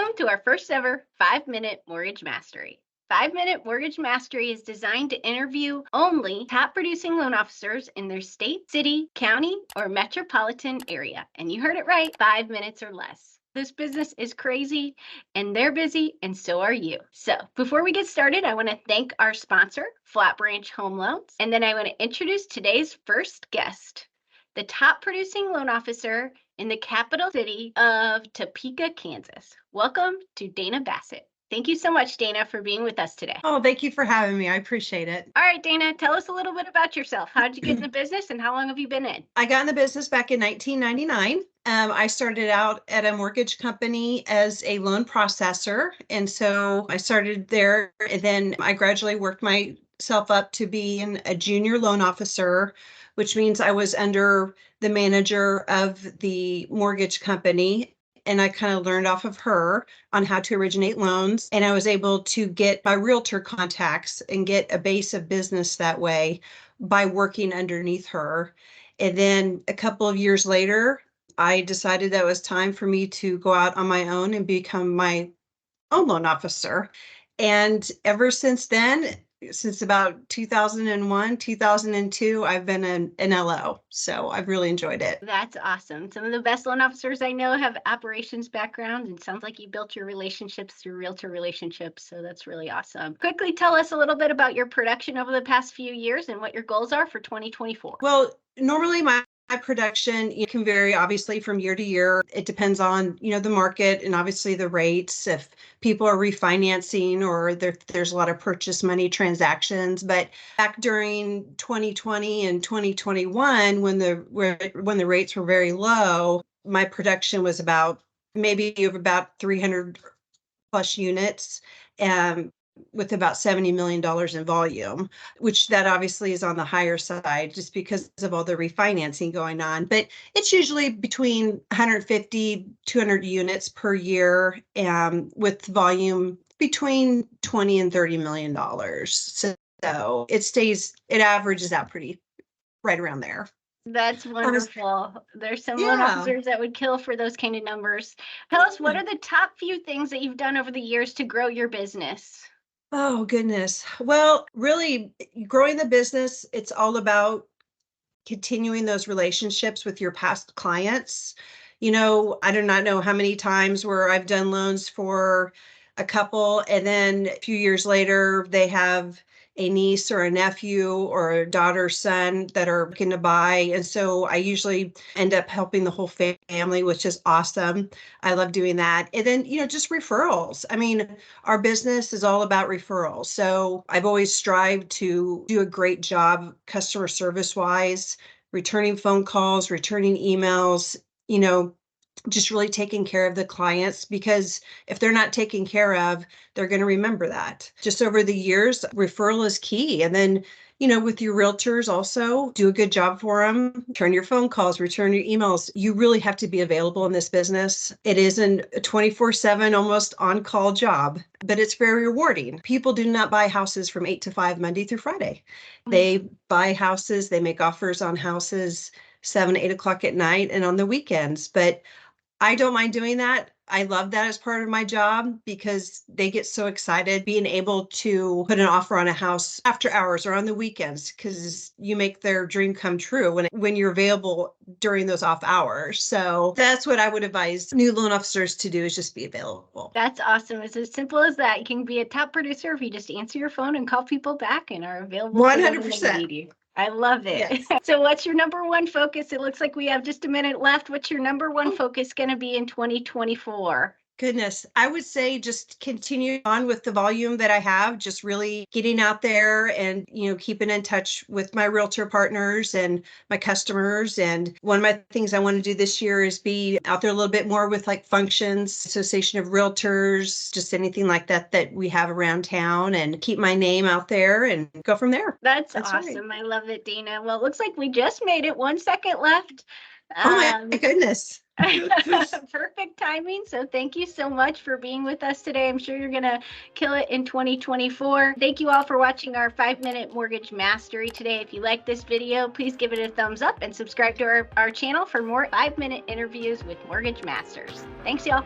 Welcome to our first ever 5-minute mortgage mastery. 5-minute mortgage mastery is designed to interview only top producing loan officers in their state, city, county, or metropolitan area. And you heard it right, 5 minutes or less. This business is crazy and they're busy and so are you. So before we get started, I want to thank our sponsor, Flat Branch Home Loans. And then I want to introduce today's first guest, the top producing loan officer in the capital city of Topeka, Kansas. Welcome to Dana Bassett. Thank you so much, Dana, for being with us today. Oh, thank you for having me. I appreciate it. All right, Dana, tell us a little bit about yourself. How did you get in the business and how long have you been in? I got in the business back in 1999. I started out at a mortgage company as a loan processor. And so I started there and then I gradually worked myself up to being a junior loan officer, which means I was under the manager of the mortgage company. And I kind of learned off of her on how to originate loans. And I was able to get my realtor contacts and get a base of business that way by working underneath her. And then a couple of years later, I decided that it was time for me to go out on my own and become my own loan officer. And ever since then, since about 2001, 2002, I've been an LO. So I've really enjoyed it. That's awesome. Some of the best loan officers I know have operations backgrounds, and sounds like you built your relationships through realtor relationships. So that's really awesome. Quickly tell us a little bit about your production over the past few years and what your goals are for 2024. Well, normally my production can vary obviously from year to year. It depends on, the market and obviously the rates, if people are refinancing or there's a lot of purchase money transactions. But back during 2020 and 2021, when the rates were very low, my production was about 300 plus units. With about $70 million in volume, which that obviously is on the higher side just because of all the refinancing going on. But it's usually between 150, 200 units per year, with volume between 20 and $30 million. So it averages out pretty right around there. That's wonderful. There's some loan officers that would kill for those kind of numbers. Tell us, what are the top few things that you've done over the years to grow your business? Oh, goodness. Well, really growing the business, it's all about continuing those relationships with your past clients. I do not know how many times where I've done loans for a couple and then a few years later, they have a niece or a nephew or a daughter or son that are looking to buy. And so I usually end up helping the whole family, which is awesome. I love doing that. And then, just referrals. I mean, our business is all about referrals. So I've always strived to do a great job customer service wise, returning phone calls, returning emails, just really taking care of the clients, because if they're not taken care of, they're going to remember that. Just over the years, referral is key. And then, with your realtors also, do a good job for them. Return your phone calls, return your emails. You really have to be available in this business. It isn't a 24/7, almost on-call job, but it's very rewarding. People do not buy houses from 8 to 5, Monday through Friday. They buy houses, they make offers on houses 7, 8 o'clock at night and on the weekends. But I don't mind doing that. I love that as part of my job because they get so excited being able to put an offer on a house after hours or on the weekends, because you make their dream come true when you're available during those off hours. So that's what I would advise new loan officers to do, is just be available. That's awesome. It's as simple as that. You can be a top producer if you just answer your phone and call people back and are available 100%. I love it. Yes. So what's your number one focus? It looks like we have just a minute left. What's your number one focus going to be in 2024? Goodness, I would say just continue on with the volume that I have, just really getting out there and, keeping in touch with my realtor partners and my customers. And one of my things I want to do this year is be out there a little bit more with like functions, Association of Realtors, just anything like that we have around town, and keep my name out there and go from there. That's awesome. Right. I love it, Dana. Well, it looks like we just made it. 1 second left. Oh my goodness. Perfect timing. So thank you so much for being with us today. I'm sure you're going to kill it in 2024. Thank you all for watching our 5-minute mortgage mastery today. If you like this video, please give it a thumbs up and subscribe to our channel for more 5-minute interviews with mortgage masters. Thanks, y'all.